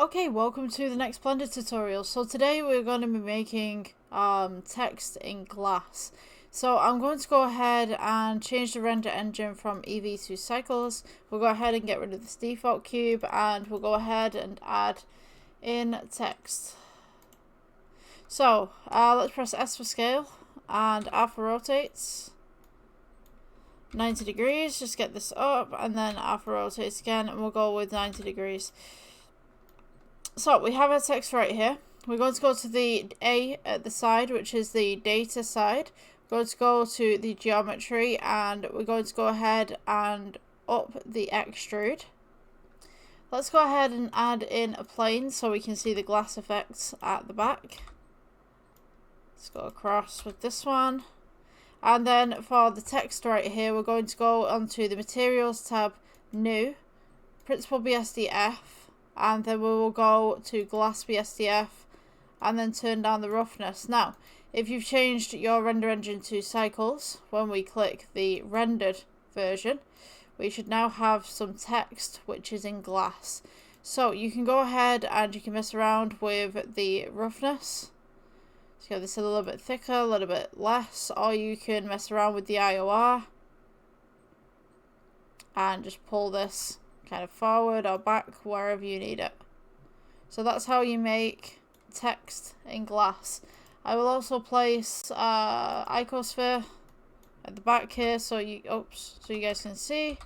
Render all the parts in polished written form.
Okay, welcome to the next Blender tutorial. So today we're going to be making text in glass. So I'm going to go ahead and change the render engine from Eevee to cycles. We'll go ahead and get rid of this default cube, and we'll go ahead and add in text. So let's press S for scale and R for rotates. 90 degrees, just get this up, and then R for rotates again, and we'll go with 90 degrees. So we have our text right here. We're going to go to the A at the side, which is the data side. We're going to go to the geometry, and we're going to go ahead and up the extrude. Let's go ahead and add in a plane so we can see the glass effects at the back. Let's go across with this one. And then for the text right here, we're going to go onto the materials tab, new, principal BSDF. And then we will go to glass BSDF and then turn down the roughness. Now, if you've changed your render engine to cycles, when we click the rendered version, we should now have some text which is in glass. So you can go ahead and you can mess around with the roughness. So get this a little bit thicker, a little bit less, or you can mess around with the IOR and just pull this kind of forward or back, wherever you need it. So that's how you make text in glass. I will also place icosphere at the back here so you guys can see.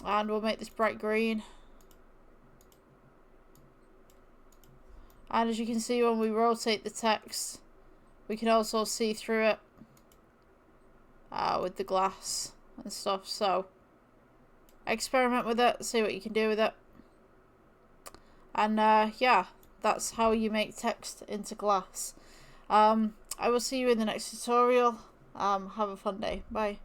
And we'll make this bright green. And as you can see, when we rotate the text, we can also see through it with the glass and stuff. So experiment with it, see what you can do with it. And yeah, that's how you make text into glass. I will see you in the next tutorial. Have a fun day. Bye.